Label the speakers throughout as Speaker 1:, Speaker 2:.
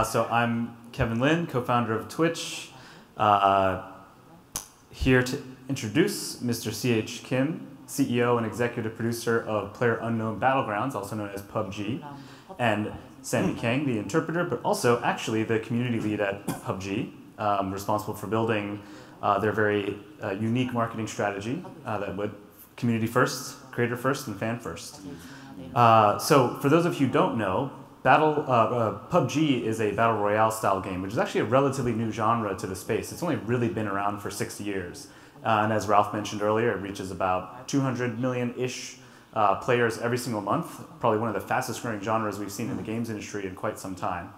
Speaker 1: So I'm Kevin Lin, co-founder of Twitch. Here to introduce Mr. C.H. Kim, CEO and executive producer of PlayerUnknown Battlegrounds, also known as PUBG, and Sammy Kang, the interpreter, but also actually the community lead at PUBG, responsible for building their very unique marketing strategy that would community first, creator first, and fan first. So for those of you who don't know, PUBG is a battle royale style game, which is actually a relatively new genre to the space. It's only really been around for 6 years. And as Ralph mentioned earlier, it reaches about 200 million-ish players every single month, probably one of the fastest growing genres we've seen in the games industry in quite some time.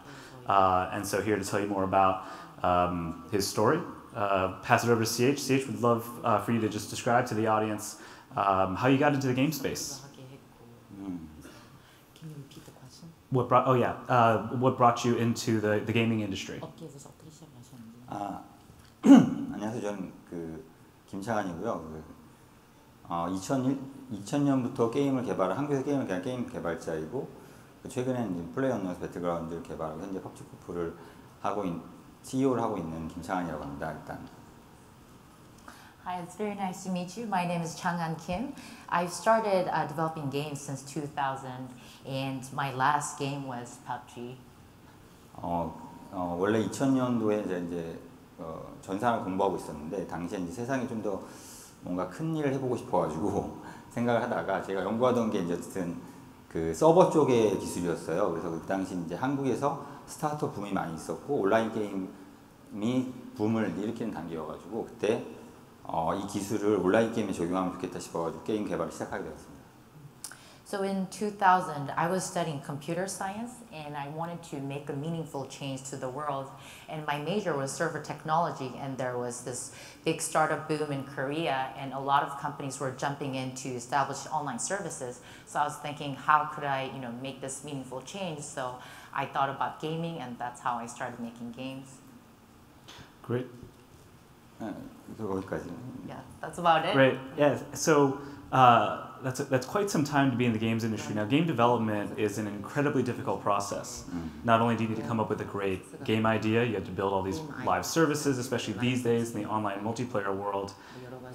Speaker 1: And so here to tell you more about his story, pass it over to CH. CH would love for you to just describe to the audience how you got into the game space. What brought you into the gaming industry?
Speaker 2: 안녕하세요. 저는 김창환이고요. 2000년부터 게임을 개발한 한국에서 게임을 개발한 게임 개발자이고 최근에는 플레이어언노스 배틀그라운드를 개발하고 현재 펍지 코프를 CEO를 하고 있는 김창환이라고 합니다. 일단.
Speaker 3: Hi, it's very nice to meet you. My name is Chang-An Kim. I've started developing games since 2000, and my last game was PUBG.
Speaker 2: 원래 2000년도에 이제 전산을 공부하고 있었는데 당시에 이제 세상에 좀 더 뭔가 큰 일을 해보고 싶어가지고 생각을 하다가 제가 연구하던 게 이제 어쨌든 그 서버 쪽의 기술이었어요. 그래서 그 당시 이제 한국에서 스타트업 붐이 많이 있었고 온라인 게임이 붐을 일으키는 단계여가지고 그때 이 기술을 온라인 게임에 적용하면 좋겠다 싶어가지고 게임 개발을 시작하게 되었습니다.
Speaker 3: So in 2000, I was studying computer science and I wanted to make a meaningful change to the world. And my major was server technology, and there was this big startup boom in Korea and a lot of companies were jumping in to establish online services. So I was thinking, how could I, make this meaningful change? So I thought about gaming, and that's how I started making games.
Speaker 1: Great.
Speaker 3: Yeah, that's about it.
Speaker 1: Great. Yeah. So that's quite some time to be in the games industry. Now, game development is an incredibly difficult process. Not only do you need to come up with a great game idea, you have to build all these live services, especially these days in the online multiplayer world.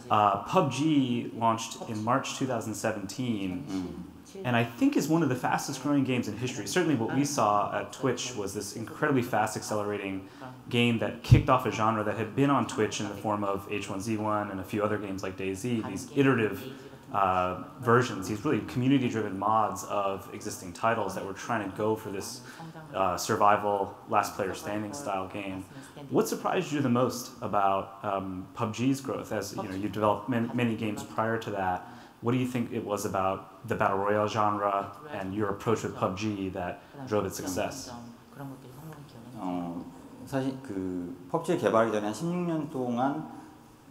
Speaker 1: PUBG launched in March 2017, and I think is one of the fastest growing games in history. Certainly what we saw at Twitch was this incredibly fast accelerating game that kicked off a genre that had been on Twitch in the form of H1Z1 and a few other games like DayZ, these iterative versions, these really community-driven mods of existing titles that were trying to go for this survival, last player standing style game. What surprised you the most about PUBG's growth? As you developed many games prior to that, what do you think it was about the battle royale genre and your approach with PUBG that drove its success?
Speaker 2: 사실 그 PUBG 개발하기 전에 한 16년 동안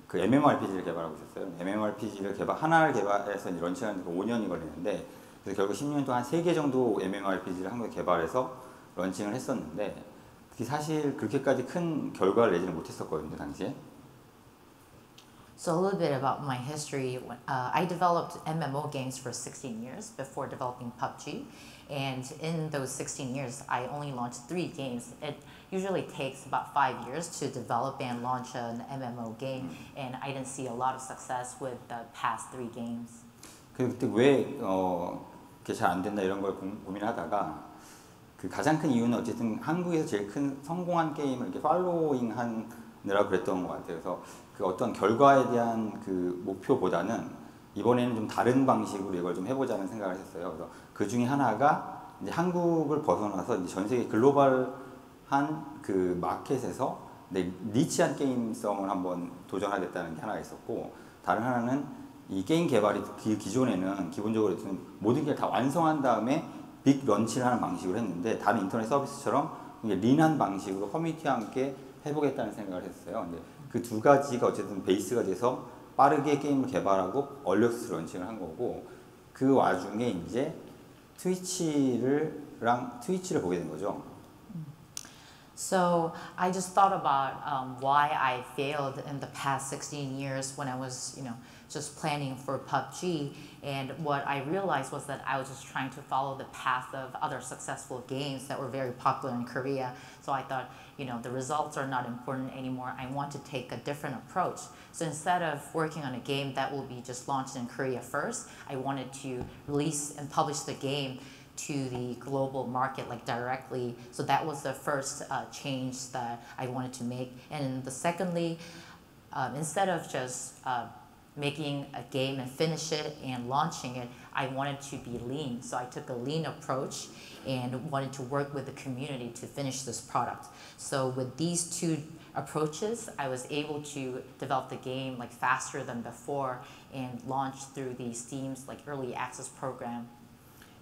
Speaker 2: 그 MMORPG를 개발하고 있었어요. MMORPG를 하나를 개발해서 런칭하는 데 5년이 걸리는데 그래서 결국 10년 동안 3개 정도 MMORPG를 한국에 개발해서 런칭을 했었는데 그게 사실 그렇게까지 큰 결과를 내지는 못했었거든요, 당시에.
Speaker 3: So a little bit about my history. I developed MMO games for 16 years before developing PUBG. And in those 16 years, I only launched 3 games. It usually takes about 5 years to develop and launch an MMO game. And I didn't see a lot of success with the past 3 games.
Speaker 2: 그때 왜 그게 잘 안 된다 이런 걸 고민하다가 그 가장 큰 이유는 어쨌든 한국에서 제일 큰 성공한 게임을 이렇게 팔로잉 하느라 그랬던 것 같아요. 그래서 그 어떤 결과에 대한 그 목표보다는 이번에는 좀 다른 방식으로 이걸 좀 해보자는 생각을 했어요. 그래서 그 중에 하나가 이제 한국을 벗어나서 이제 전 세계 글로벌한 그 마켓에서 니치한 게임성을 한번 도전하겠다는 게 하나가 있었고, 다른 하나는 이 게임 개발이 기존에는 기본적으로 모든 게 다 완성한 다음에 빅 런치를 하는 방식으로 했는데 다른 인터넷 서비스처럼 린한 방식으로 커뮤니티와 함께 해보겠다는 생각을 했어요. 근데 그 두 가지가 어쨌든 베이스가 돼서 빠르게 게임을 개발하고 얼리어스 런칭을 한 거고, 그 와중에 이제 트위치를 보게 된 거죠.
Speaker 3: So I just thought about why I failed in the past 16 years when I was, just planning for PUBG. And what I realized was that I was just trying to follow the path of other successful games that were very popular in Korea. So I thought, the results are not important anymore. I want to take a different approach. So instead of working on a game that will be just launched in Korea first, I wanted to release and publish the game to the global market directly. So that was the first change that I wanted to make. And secondly, instead of just making a game and finish it and launching it, I wanted to be lean. So I took a lean approach and wanted to work with the community to finish this product. So with these two approaches, I was able to develop the game faster than before and launch through the Steam's early access program.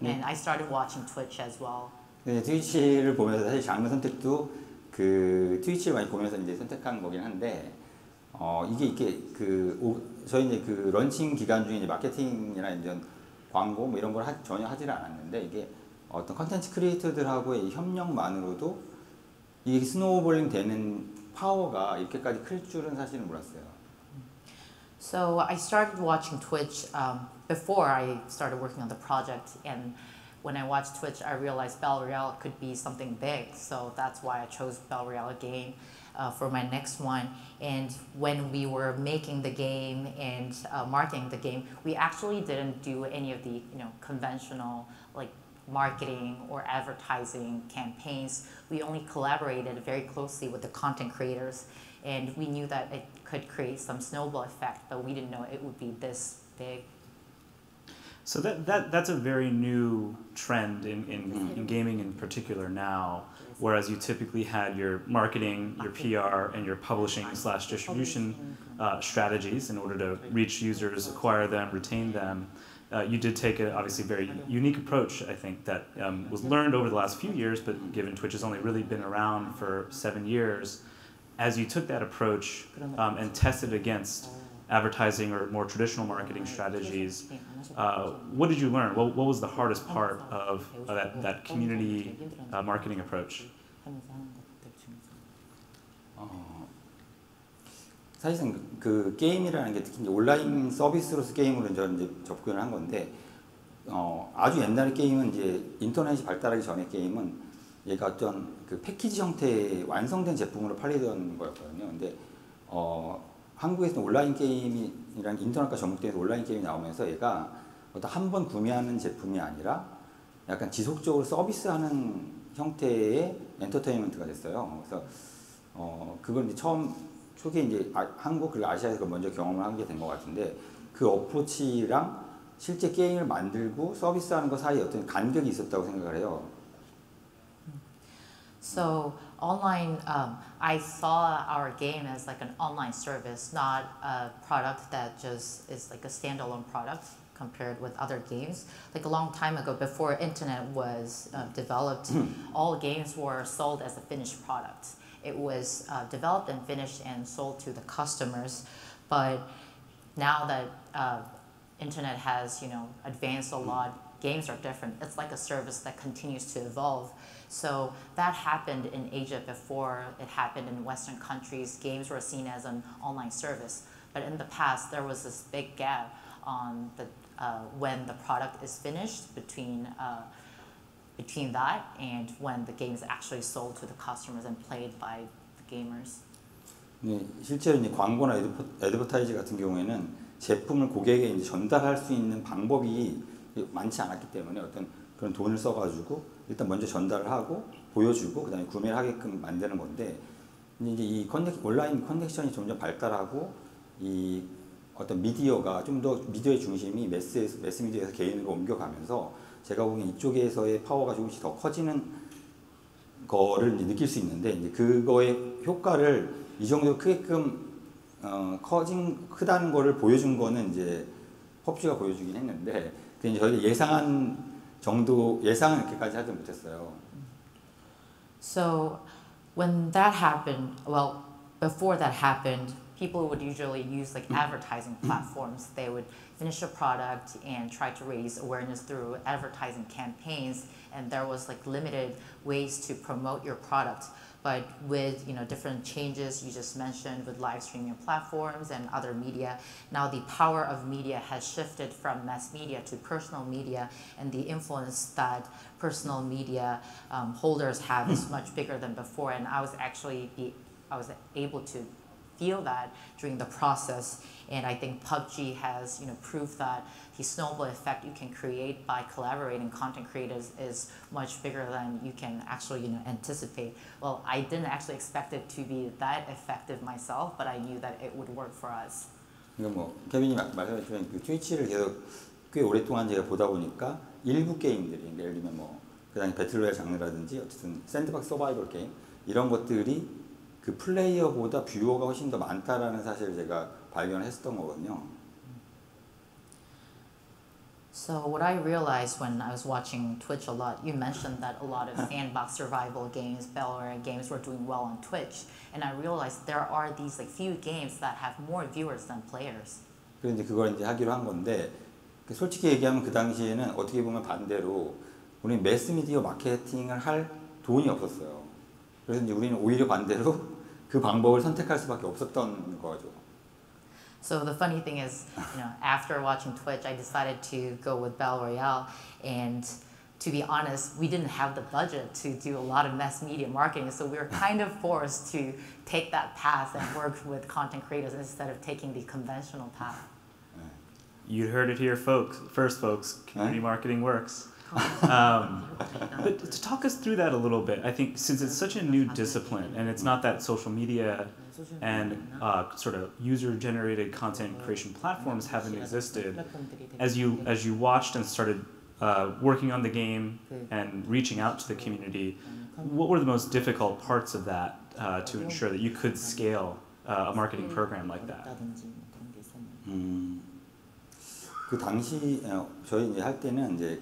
Speaker 3: And I started watching Twitch as well.
Speaker 2: 네, 트위치를 보면서 사실 장르 선택도 그 트위치를 많이 보면서 이제 선택한 거긴 한데 이게 저희 이제 그 런칭 기간 중에 이제 마케팅이나 이제 광고 뭐 이런 걸 전혀 하지를 않았는데 이게 어떤 컨텐츠 크리에이터들하고의 협력만으로도 이게 스노우볼링 되는 파워가 이렇게까지 클 줄은 사실은 몰랐어요.
Speaker 3: So I started watching Twitch before I started working on the project, and when I watched Twitch, I realized Royale could be something big. So that's why I chose Royale game for my next one. And when we were making the game and marketing the game, we actually didn't do any of the conventional marketing or advertising campaigns. We only collaborated very closely with the content creators, and we knew that it could create some snowball effect, but we didn't know it would be this big.
Speaker 1: So that's a very new trend in gaming in particular now, whereas you typically had your marketing, your PR, and your publishing / distribution strategies in order to reach users, acquire them, retain them. You did take a obviously very unique approach, I think, that was learned over the last few years, but given Twitch has only really been around for 7 years, as you took that approach and tested against advertising or more traditional marketing strategies, what did you learn? What was the hardest part of that community marketing approach?
Speaker 2: 사실상 그 게임이라는 게 특히 이제 온라인 서비스로서 게임으로 저는 이제 접근을 한 건데 아주 옛날 게임은 이제 인터넷이 발달하기 전에 게임은 얘가 어떤 그 패키지 형태의 완성된 제품으로 팔리던 거였거든요. 근데 한국에서는 온라인 게임이랑 인터넷과 접목돼서 온라인 게임이 나오면서 얘가 어떤 한 번 구매하는 제품이 아니라 약간 지속적으로 서비스하는 형태의 엔터테인먼트가 됐어요. 그래서 그걸 이제 초기에 이제 한국 그리고 아시아에서 먼저 경험을 하게 된 것 같은데 그 어프로치랑 실제 게임을 만들고 서비스하는 것 사이에 어떤 간격이 있었다고 생각을 해요.
Speaker 3: So online, I saw our game as an online service, not a product that just is a standalone product compared with other games. A long time ago, before internet was developed, all games were sold as a finished product. It was developed and finished and sold to the customers. But now that internet has advanced a lot, games are different. It's like a service that continues to evolve. So that happened in Asia before it happened in Western countries. Games were seen as an online service. But in the past, there was this big gap on when the product is finished between that and when the game is actually sold to the customers and played by the gamers.
Speaker 2: 네, 실제로 이제 광고나 애드버타이즈 같은 경우에는 제품을 고객에게 이제 전달할 수 있는 방법이 많지 않았기 때문에 어떤 그런 돈을 써가지고 일단 먼저 전달을 하고 보여주고 그다음에 구매를 하게끔 만드는 건데 이제 이 온라인 커넥션이 점점 발달하고 이 어떤 미디어가 좀 더 미디어의 중심이 매스 미디어에서 개인으로 옮겨가면서 제가 보기엔 이쪽에서의 파워가 조금씩 더 커지는 거를 이제 느낄 수 있는데 이제 그거의 효과를 이 정도 크게끔 크다는 거를 보여준 거는 이제 펍지가 보여주긴 했는데 그 이제 저희가 예상한 정도 예상은 이렇게까지 하지 못했어요.
Speaker 3: So when that happened, well, before that happened, people would usually use advertising platforms. They would finish a product and try to raise awareness through advertising campaigns, and there was limited ways to promote your product. But with different changes you just mentioned with live streaming platforms and other media, now the power of media has shifted from mass media to personal media, and the influence that personal media holders have is much bigger than before. And I was able to feel that during the process, and I think PUBG has proved that the snowball effect you can create by collaborating content creators is much bigger than you can actually anticipate. Well, I didn't actually expect it to be that effective myself, but I knew that it would work for us.
Speaker 2: 뭐 케빈이 말씀하셨지만 그 트위치를 계속 꽤 오랫동안 제가 보다 보니까 일부 게임들이 예를 들면 뭐 그다음에 배틀로얄 장르라든지 어쨌든 샌드박스 서바이벌 게임 이런 것들이 그 플레이어보다 뷰어가 훨씬 더 많다라는 사실을 제가 발견했었던 거거든요.
Speaker 3: So what I realized when I was watching Twitch a lot, you mentioned that a lot of sandbox survival games, battle royale games were doing well on Twitch, and I realized there are these few games that have more viewers than players.
Speaker 2: 그래서 이제 그걸 이제 하기로 한 건데 솔직히 얘기하면 그 당시에는 어떻게 보면 반대로 우리는 매스미디어 마케팅을 할 돈이 없었어요. 그래서 이제 우리는 오히려 반대로 그 방법을 선택할 수밖에 없었던 거죠.
Speaker 3: So the funny thing is, after watching Twitch, I decided to go with Battle Royale, and to be honest, we didn't have the budget to do a lot of mass media marketing, so we were kind of forced to take that path and work with content creators instead of taking the conventional path.
Speaker 1: You heard it here, folks. Community marketing works. But to talk us through that a little bit, I think since it's such a new discipline, and it's not that social media and sort of user-generated content creation platforms haven't existed, as you watched and started working on the game and reaching out to the community, what were the most difficult parts of that to ensure that you could scale a marketing program like that?
Speaker 2: 그 당시 저희 이제 할 때는 이제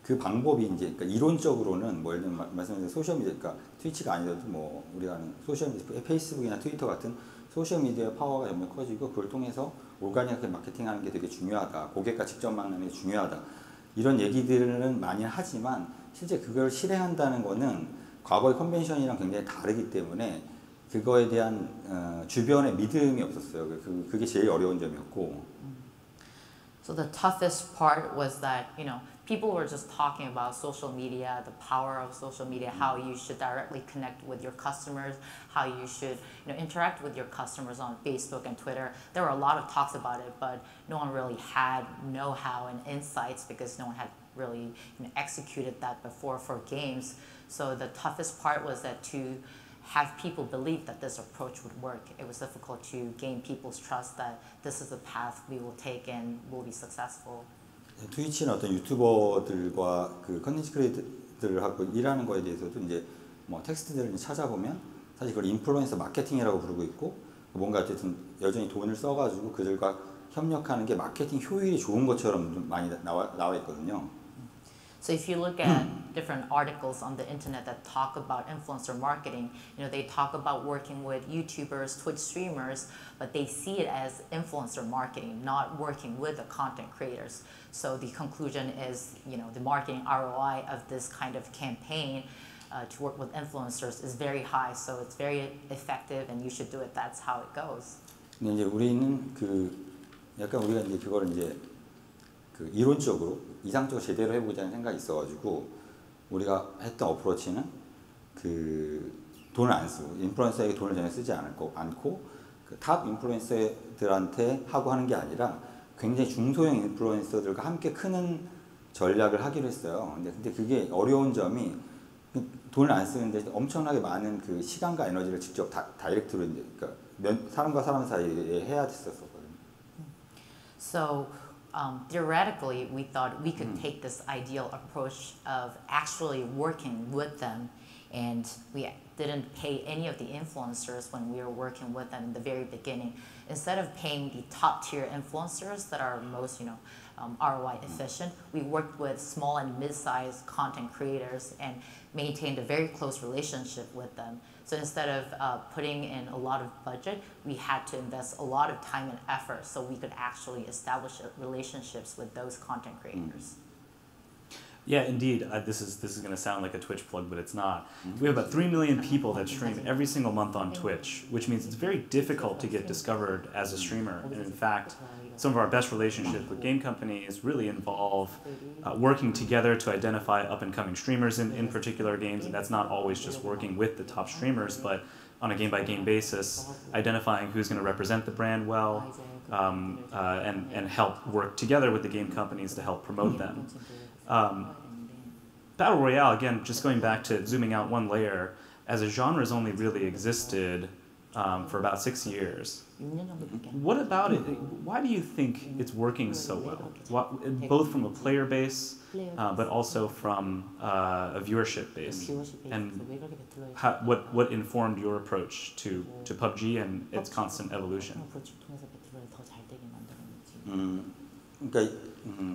Speaker 2: 그 방법이 이제 그러니까 이론적으로는 뭐 예를 들면 말씀드린 소셜 미디어, 그러니까 트위치가 아니더라도 뭐 우리가 아는 소셜 미디어, 페이스북이나 트위터 같은 소셜 미디어 파워가 정말 커지고 그걸 통해서 오가닉하게 마케팅하는 게 되게 중요하다, 고객과 직접 만나는 게 중요하다 이런 얘기들은 많이 하지만 실제 그걸 실행한다는 거는 과거의 컨벤션이랑 굉장히 다르기 때문에 그거에 대한 주변의 믿음이 없었어요. 그게 제일 어려운 점이었고.
Speaker 3: So the toughest part was that, people were just talking about social media, the power of social media, how you should directly connect with your customers, how you should interact with your customers on Facebook and Twitter. There were a lot of talks about it, but no one really had know-how and insights because no one had really executed that before for games. So the toughest part was that to have people believe that this approach would work. It was difficult to gain people's trust that this is the path we will take and will be successful.
Speaker 2: 트위치나 어떤 유튜버들과 그 컨텐츠 크리에이터들하고 일하는 거에 대해서도 이제 뭐 텍스트들을 찾아보면 사실 그걸 인플루언서 마케팅이라고 부르고 있고 뭔가 어쨌든 여전히 돈을 써가지고 그들과 협력하는 게 마케팅 효율이 좋은 것처럼 좀 많이 나와 있거든요.
Speaker 3: So if you look at different articles on the internet that talk about influencer marketing, they talk about working with YouTubers, Twitch streamers, but they see it as influencer marketing, not working with the content creators. So the conclusion is, the marketing ROI of this kind of campaign to work with influencers is very high. So it's very effective and you should do it. That's how it goes.
Speaker 2: 근데 이제 우리는 약간 우리가 이제 그걸 이제 이론적으로 이상적으로 제대로 해보자는 생각이 있어가지고 우리가 했던 어프로치는 돈을 안 쓰고 인플루언서에게 돈을 전혀 쓰지 않고 탑 인플루언서들한테 하고 하는 게 아니라 굉장히 중소형 인플루언서들과 함께 크는 전략을 하기로 했어요. 근데 그게 어려운 점이 돈을 안 쓰는데 엄청나게 많은 그 시간과 에너지를 직접 다이렉트로 이제 그러니까 사람과 사람 사이에 해야 됐었거든요.
Speaker 3: So theoretically, we thought we could take this ideal approach of actually working with them, and we didn't pay any of the influencers when we were working with them in the very beginning. Instead of paying the top tier influencers that are most, ROI efficient, we worked with small and mid-sized content creators and maintained a very close relationship with them. So instead of putting in a lot of budget, we had to invest a lot of time and effort so we could actually establish relationships with those content creators.
Speaker 1: Yeah, indeed. This is going to sound like a Twitch plug, but it's not. We have about 3 million people that stream every single month on Twitch, which means it's very difficult to get discovered as a streamer. And in fact, some of our best relationships with game companies really involve working together to identify up-and-coming streamers in particular games, and that's not always just working with the top streamers, but on a game-by-game basis, identifying who's going to represent the brand well, and help work together with the game companies to help promote them. Battle Royale, again, just going back to zooming out one layer, as a genre has only really existed for about 6 years. What about it? Why do you think it's working so well? Both from a player base, but also from a viewership base. And what informed your approach to PUBG and its constant evolution?
Speaker 2: 그러니까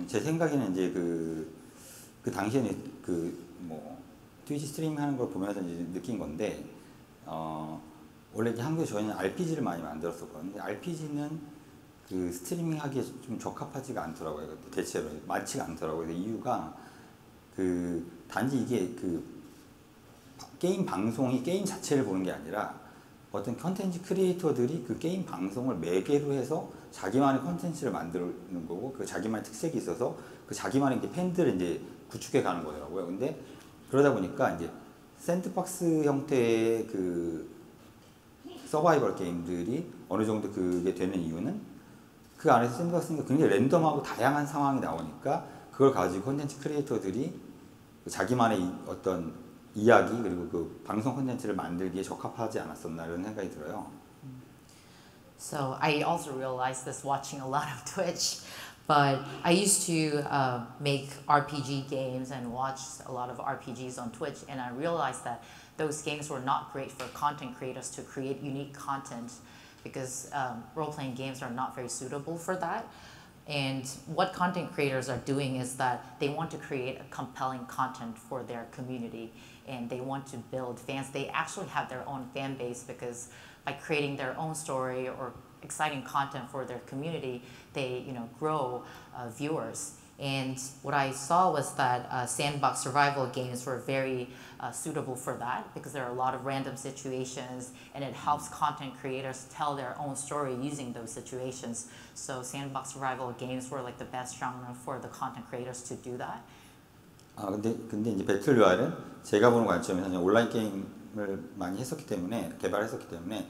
Speaker 2: 제 생각에는 이제 그 당시에는 트위치 스트리밍 하는 걸 보면서 이제 느낀 건데 원래 이제 한국에 저희는 RPG를 많이 만들었었거든요. 근데 RPG는 그 스트리밍 하기에 좀 적합하지가 않더라고요. 대체로 많지가 않더라고요. 이유가 단지 이게 게임 방송이 게임 자체를 보는 게 아니라 어떤 컨텐츠 크리에이터들이 그 게임 방송을 매개로 해서 자기만의 컨텐츠를 만드는 거고 그 자기만의 특색이 있어서 그 자기만의 이제 팬들을 이제 구축해 가는 거더라고요. 근데 그러다 보니까 이제 샌드박스 형태의 서바이벌 게임들이 어느 정도 그게 되는 이유는 그 안에서 샌드박스는 굉장히 랜덤하고 다양한 상황이 나오니까 그걸 가지고 콘텐츠 크리에이터들이 자기만의 어떤 이야기 그리고 그 방송 콘텐츠를 만들기에 적합하지 않았었나 이런 생각이 들어요.
Speaker 3: So I also realized this watching a lot of Twitch, but I used to make RPG games and watch a lot of RPGs on Twitch, and I realized that those games were not great for content creators to create unique content because role-playing games are not very suitable for that. And what content creators are doing is that they want to create a compelling content for their community and they want to build fans. They actually have their own fan base because by creating their own story or exciting content for their community, they grow viewers. And what I saw was that sandbox survival games were very suitable for that because there are a lot of random situations and it helps content creators tell their own story using those situations. So sandbox survival games were like the best genre for the content creators to do that.
Speaker 2: 근데 이제 배틀 로얄은 제가 보는 관점에서는 온라인 게임을 많이 했었기 때문에 개발했었기 때문에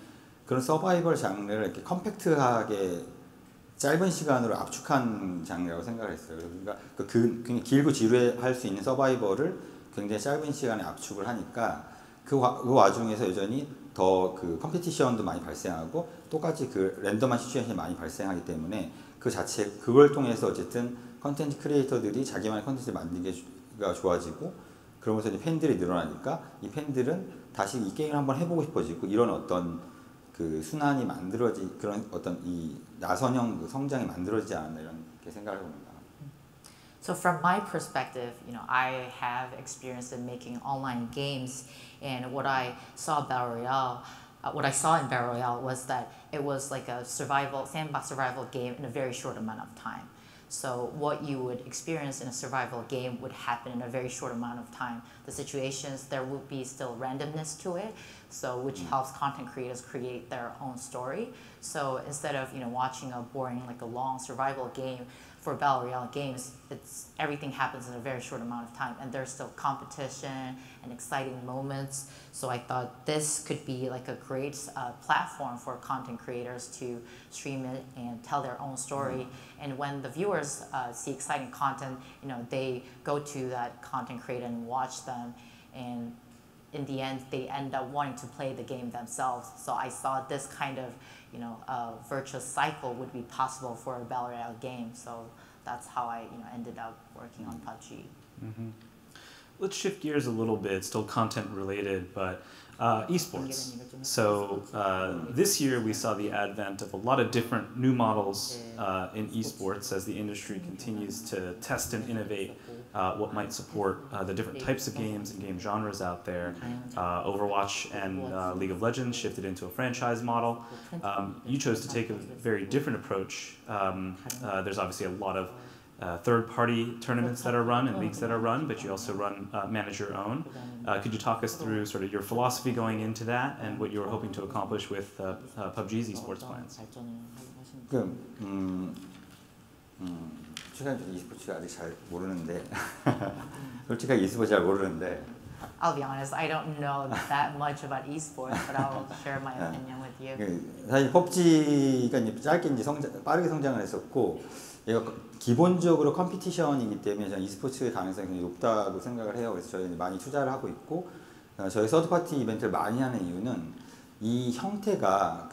Speaker 2: 그런 서바이벌 장르를 이렇게 컴팩트하게 짧은 시간으로 압축한 장르라고 생각을 했어요. 그러니까 굉장히 길고 지루할 수 있는 서바이벌을 굉장히 짧은 시간에 압축을 하니까 그 와중에서 여전히 더 그 컴피티션도 많이 발생하고 똑같이 그 랜덤한 시츄에이션이 많이 발생하기 때문에 그걸 통해서 어쨌든 컨텐츠 크리에이터들이 자기만의 컨텐츠를 만들기가 좋아지고 그러면서 이제 팬들이 늘어나니까 이 팬들은 다시 이 게임을 한번 해보고 싶어지고 이런 어떤 그 순환이 그런 어떤 이 나선형 그 성장이 만들어지지 않았나 이렇게 생각을 해봅니다.
Speaker 3: So from my perspective, I have experience in making online games, and what I saw in Battle Royale was that it was like a sandbox survival game in a very short amount of time. So what you would experience in a survival game would happen in a very short amount of time. The situations, there will be still randomness to it, so which helps content creators create their own story. So instead of watching a boring like a long survival game, for Battle Royale games, everything happens in a very short amount of time, and there's still competition and exciting moments. So I thought this could be like a great platform for content creators to stream it and tell their own story. And when the viewers see exciting content, they go to that content creator and watch them, and in the end, they end up wanting to play the game themselves. So I saw this kind of virtuous cycle would be possible for a Battle Royale game. So that's how I ended up working on PUBG.
Speaker 1: Mm-hmm. Let's shift gears a little bit, still content related, but esports. So this year we saw the advent of a lot of different new models in esports as the industry continues to test and innovate what might support the different types of games and game genres out there. Overwatch and League of Legends shifted into a franchise model. You chose to take a very different approach. There's obviously a lot of third-party tournaments that are run and leagues that are run, but you also manage your own. Could you talk us through sort of your philosophy going into that and what you were hoping to accomplish with PUBG's esports plans?
Speaker 2: 제가 e스포츠가 아직 잘 모르는데 솔직하게 e스포츠 잘 모르는데
Speaker 3: I'll be honest, I don't know that much about esports, but I'll share my opinion with you.
Speaker 2: 사실 PUBG가 이제 짧게 이제 빠르게 성장을 했었고, 얘가 기본적으로 컴피티션이기 때문에 저는 e스포츠의 가능성이 굉장히 높다고 생각을 해요. 그래서 저희는 많이 투자를 하고 있고, 저희 서드파티 이벤트를 많이 하는 이유는 이 형태가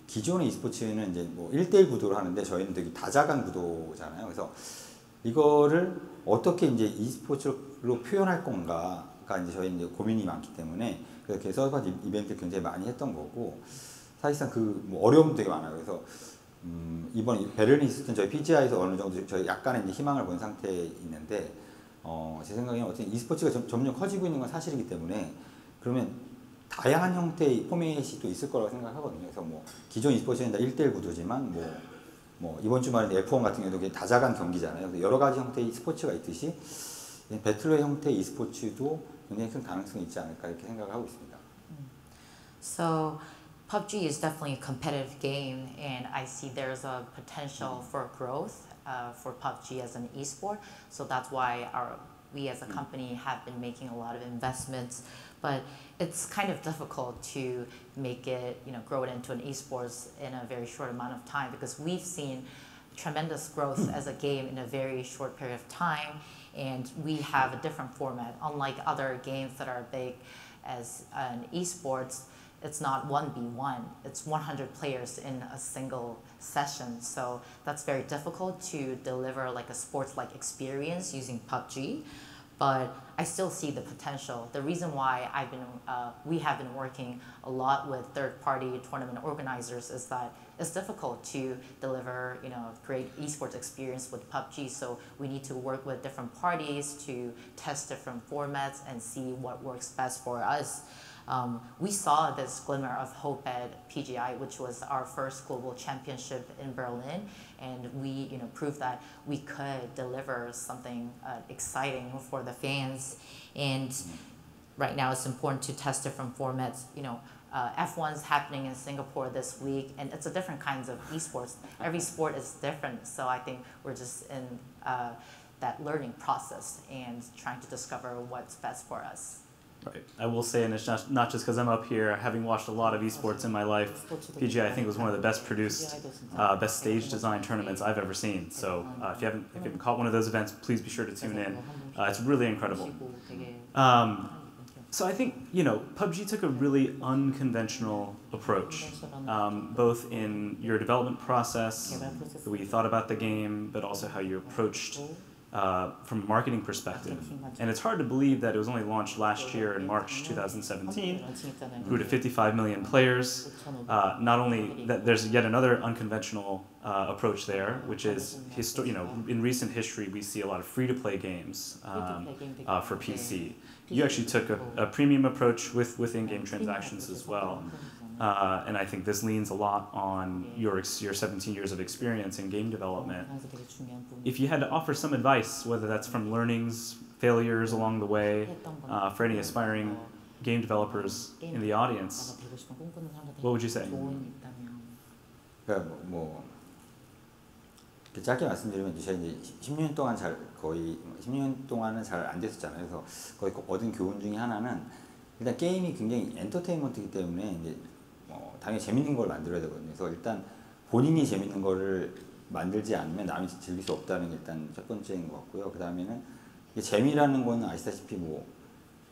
Speaker 2: 기존의 e스포츠는 이제 뭐 1대1 구도로 하는데 저희는 되게 다자간 구도잖아요. 그래서 이거를 어떻게 이제 e스포츠로 표현할 건가가 이제 저희 이제 고민이 많기 때문에 그래서 서드파티 이벤트 굉장히 많이 했던 거고, 사실상 뭐 어려움도 되게 많아요. 그래서 이번 베를린 있었던 저희 PGI에서 어느 정도 저희 약간의 이제 희망을 본 상태에 있는데, 제 생각에는 어쨌든 e스포츠가 점점 커지고 있는 건 사실이기 때문에 그러면 다양한 형태의 포맷이 또 있을 거라고 생각하거든요. 그래서 뭐 기존 e스포츠는 다 1대1 구도지만 뭐 이번 주말에 F1 같은 경우도 다자간 경기잖아요. 그래서 여러 가지 형태의 스포츠가 있듯이 배틀로의 형태의 e스포츠도 굉장히 큰 가능성이 있지 않을까 이렇게 생각을 하고 있습니다.
Speaker 3: So PUBG is definitely a competitive game, and I see there's a potential for growth for PUBG as an esport. So that's why we as a company have been making a lot of investments, but it's kind of difficult to make it, grow it into an esports in a very short amount of time, because we've seen tremendous growth as a game in a very short period of time, and we have a different format. Unlike other games that are big as an esports, it's not 1v1, it's 100 players in a single session. So that's very difficult to deliver like a sports-like experience using PUBG. But I still see the potential. The reason why we have been working a lot with third-party tournament organizers is that it's difficult to deliver, great esports experience with PUBG. So we need to work with different parties to test different formats and see what works best for us. We saw this glimmer of hope at PGI, which was our first global championship in Berlin, and we proved that we could deliver something exciting for the fans. And right now it's important to test different formats. F1's happening in Singapore this week, and it's a different kinds of esports. Every sport is different, so I think we're just in that learning process and trying to discover what's best for us.
Speaker 1: Right. I will say, and it's not just because I'm up here, having watched a lot of esports in my life, PGI I think was one of the best produced, best stage design tournaments I've ever seen. So if you haven't caught one of those events, please be sure to tune in. It's really incredible. So I think, PUBG took a really unconventional approach, both in your development process, the way you thought about the game, but also how you approached from a marketing perspective. And it's hard to believe that it was only launched last year in March 2017, grew to 55 million players. Not only that, there's yet another unconventional approach there, which is, in recent history, we see a lot of free-to-play games for PC. You actually took a premium approach with in-game transactions as well. And I think this leans a lot on your 17 years of experience in game development. If you had to offer some advice, whether that's from learnings, failures along the way, for any aspiring game developers in the audience, what would you say?
Speaker 2: 짧게 말씀드리면 제가 이제 10년 동안 거의 10년 동안은 잘 안 됐었잖아요. 그래서 거의 얻은 교훈 중에 하나는 일단 게임이 굉장히 엔터테인먼트이기 때문에 이제 당연히 재밌는 걸 만들어야 되거든요. 그래서 일단 본인이 재밌는 거를 만들지 않으면 남이 즐길 수 없다는 게 일단 첫 번째인 것 같고요. 그 다음에는 재미라는 건 아시다시피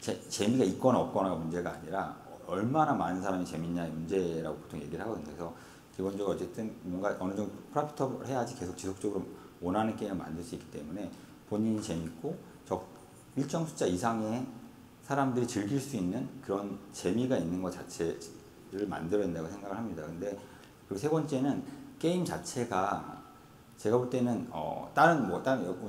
Speaker 2: 재미가 있거나 없거나가 문제가 아니라 얼마나 많은 사람이 재밌냐의 문제라고 보통 얘기를 하거든요. 그래서 기본적으로 어쨌든 뭔가 어느 정도 프로피터블 해야지 계속 지속적으로 원하는 게임을 만들 수 있기 때문에 본인이 재밌고 일정 숫자 이상의 사람들이 즐길 수 있는 그런 재미가 있는 것 자체를 만들어야 된다고 생각을 합니다. 근데 그리고 세 번째는 게임 자체가 제가 볼 때는 다른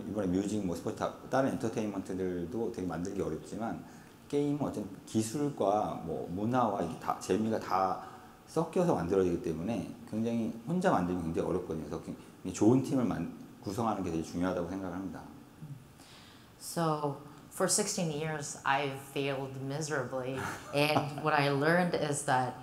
Speaker 2: 이번에 뮤직, 스포츠 다른 엔터테인먼트들도 되게 만들기 어렵지만 게임은 어쨌든 기술과 문화와 이게 다 재미가 다 섞여서 만들어지기 때문에 굉장히 혼자 만들기 굉장히 어렵거든요. 그래서 좋은 팀을 구성하는 게 되게 중요하다고 생각합니다.
Speaker 3: So for 16 years, I've failed miserably, and what I learned is that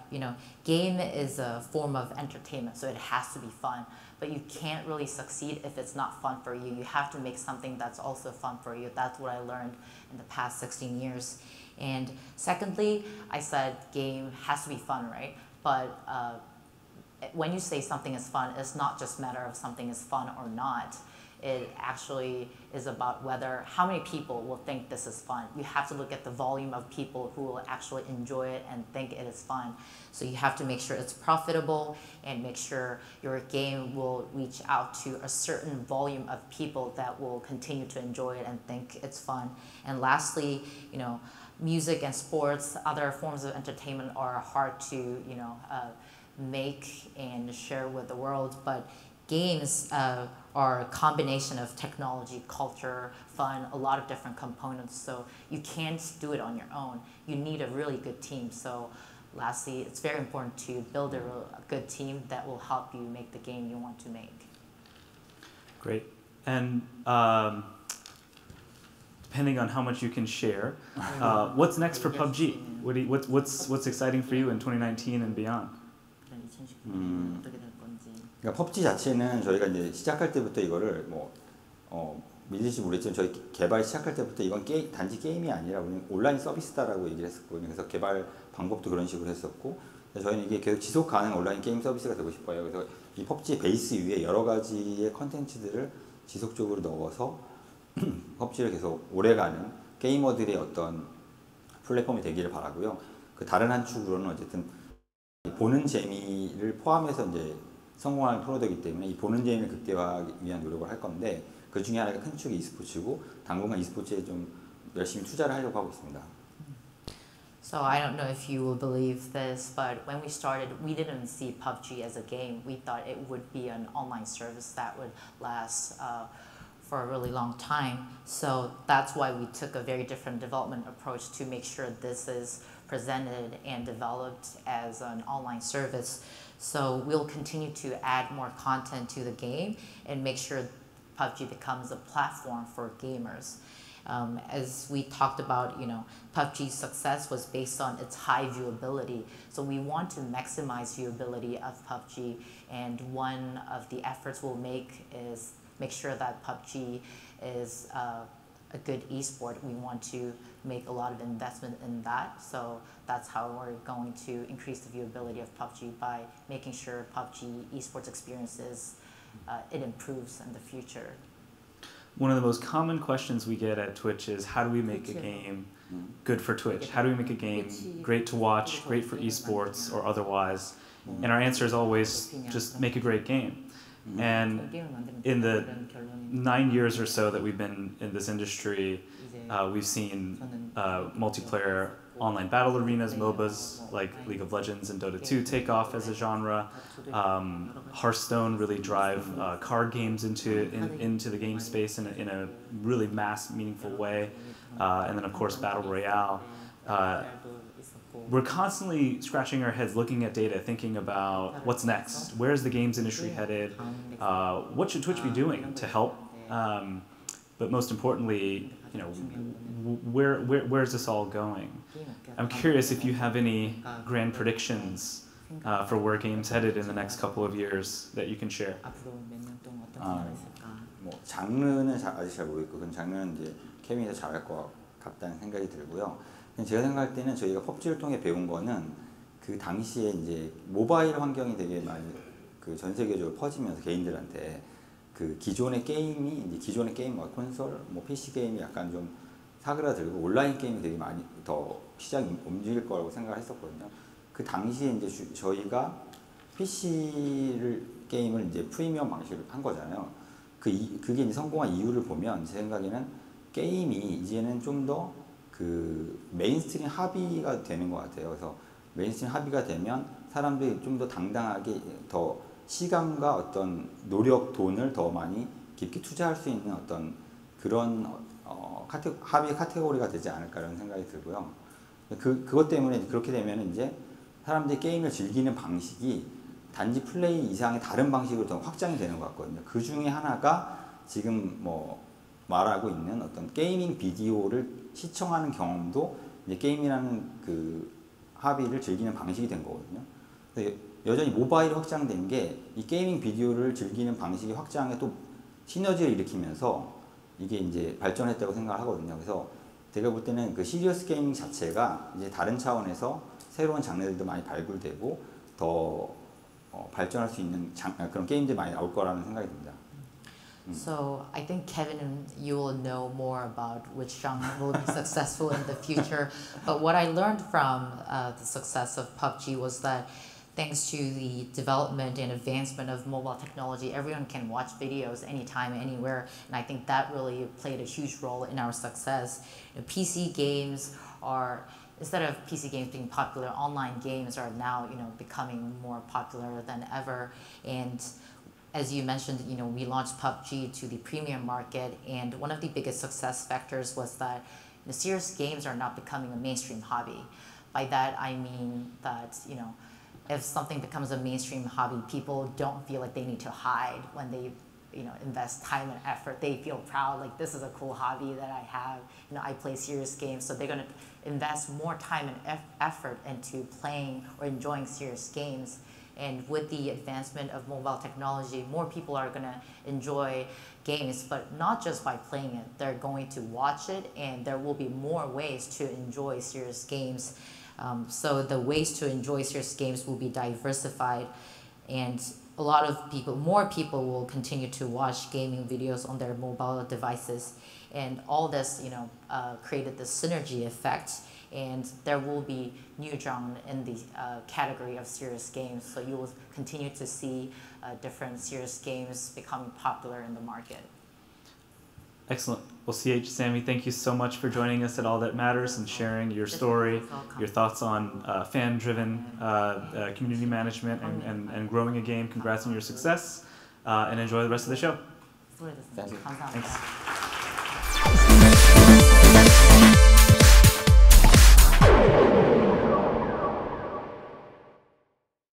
Speaker 3: game is a form of entertainment, so it has to be fun. But you can't really succeed if it's not fun for you. You have to make something that's also fun for you. That's what I learned in the past 16 years. And secondly, I said game has to be fun, right? But when you say something is fun, it's not just a matter of something is fun or not. It actually is about how many people will think this is fun. You have to look at the volume of people who will actually enjoy it and think it is fun. So you have to make sure it's profitable and make sure your game will reach out to a certain volume of people that will continue to enjoy it and think it's fun. And lastly, music and sports, other forms of entertainment are hard to make and share with the world, but games are a combination of technology, culture, fun, a lot of different components, so you can't do it on your own. You need a really good team. So lastly, it's very important to build a good team that will help you make the game you want to make.
Speaker 1: Great. And depending on how much you can share, what's next for PUBG? What's exciting for you in 2019 and beyond?
Speaker 2: 그러니까 PUBG 자체는 저희가 이제 시작할 때부터 이거를 믿을지 모르겠지만 저희 개발 시작할 때부터 이건 단지 게임이 아니라 우리는 온라인 서비스다라고 얘기를 했었거든요. 그래서 개발 방법도 그런 식으로 했었고, 저희는 이게 계속 지속 가능 온라인 게임 서비스가 되고 싶어요. 그래서 이 PUBG 베이스 위에 여러 가지의 컨텐츠들을 지속적으로 넣어서 PUBG를 계속 오래가는 게이머들의 어떤 플랫폼이 되기를 바라고요. 그 다른 한 축으로는 어쨌든 보는 재미를 포함해서 이제 성공하는 프로덕트이기 때문에 이 보는 재미를 극대화하기 위한 노력을 할 건데, 그 중에 하나가 큰 축이 e스포츠고 당분간 e스포츠에 좀 열심히 투자를 하려고 하고 있습니다.
Speaker 3: So I don't know if you will believe this, but when we started, we didn't see PUBG as a game. We thought it would be an online service that would last for a really long time. So that's why we took a very different development approach to make sure this is presented and developed as an online service. So we'll continue to add more content to the game and make sure PUBG becomes a platform for gamers. As we talked about, PUBG's success was based on its high viewability. So we want to maximize viewability of PUBG, and one of the efforts we'll make is make sure that PUBG is a good esport. We want to make a lot of investment in that. So that's how we're going to increase the viewability of PUBG, by making sure PUBG esports experiences it improves in the future.
Speaker 1: One of the most common questions we get at Twitch is, how do we make a game good for Twitch? How do we make a game great to watch, great for esports or otherwise? And our answer is always, just make a great game. And in the 9 years or so that we've been in this industry, we've seen multiplayer online battle arenas, MOBAs, like League of Legends and Dota 2 take off as a genre. Hearthstone really drive card games into the game space in a really mass, meaningful way. And then of course Battle Royale. We're constantly scratching our heads, looking at data, thinking about what's next. Where's the games industry headed? What should Twitch be doing to help? But most importantly, where's this all going? I'm curious if you have any grand predictions for where games headed in the next couple of years that you can share.
Speaker 2: 장르는 아직 잘 모르겠고, 그 장르는 이제 케빈이 더 잘할 것 같다는 생각이 들고요. 제가 생각할 때는 저희가 PUBG를 통해 배운 거는 그 당시에 이제 모바일 환경이 되게 많이 그 전 세계적으로 퍼지면서 개인들한테 그 기존의 게임이 이제 기존의 게임 콘솔, PC 게임이 약간 좀 사그라들고 온라인 게임이 되게 많이 더 시장이 움직일 거라고 생각을 했었거든요. 그 당시에 이제 저희가 게임을 이제 프리미엄 방식으로 한 거잖아요. 그게 이제 성공한 이유를 보면 제 생각에는 게임이 이제는 좀 더 그 메인스트림 합의가 되는 것 같아요. 그래서 메인스트림 합의가 되면 사람들이 좀 더 당당하게 더 시간과 어떤 노력, 돈을 더 많이 깊게 투자할 수 있는 어떤 그런 합의 카테고리가 되지 않을까라는 생각이 들고요. 그것 때문에 그렇게 되면 이제 사람들이 게임을 즐기는 방식이 단지 플레이 이상의 다른 방식으로 더 확장이 되는 것 같거든요. 그 중에 하나가 지금 뭐 말하고 있는 어떤 게이밍 비디오를 시청하는 경험도 이제 게임이라는 그 합의를 즐기는 방식이 된 거거든요. 여전히 모바일이 확장된 게 이 게이밍 비디오를 즐기는 방식의 확장에 또 시너지를 일으키면서 이게 이제 발전했다고 생각을 하거든요. 그래서 제가 볼 때는 그 시리어스 게이밍 자체가 이제 다른 차원에서 새로운 장르들도 많이 발굴되고 더 발전할 수 있는 그런 게임들이 많이 나올 거라는 생각이 듭니다.
Speaker 3: So I think Kevin, you will know more about which genre will be successful in the future. But what I learned from the success of PUBG was that thanks to the development and advancement of mobile technology, everyone can watch videos anytime, anywhere. And I think that really played a huge role in our success. PC games are, instead of PC games being popular, online games are now, becoming more popular than ever. And as you mentioned, we launched PUBG to the premium market, and one of the biggest success factors was that the serious games are not becoming a mainstream hobby. By that, I mean that, if something becomes a mainstream hobby, people don't feel like they need to hide when they, invest time and effort. They feel proud, like this is a cool hobby that I have. I play serious games, so they're going to invest more time and effort into playing or enjoying serious games. And with the advancement of mobile technology, more people are going to enjoy games, but not just by playing it. They're going to watch it, and there will be more ways to enjoy serious games. So the ways to enjoy serious games will be diversified, and more people will continue to watch gaming videos on their mobile devices. And all this, created the synergy effect. And there will be new genre in the category of serious games. So you will continue to see different serious games becoming popular in the market.
Speaker 1: Excellent. Well, CH, Sammy, thank you so much for joining us at All That Matters and sharing your story, your thoughts on fan-driven community management and growing a game. Congrats on your success, and enjoy the rest of the show.
Speaker 2: Thank you.
Speaker 1: Thanks.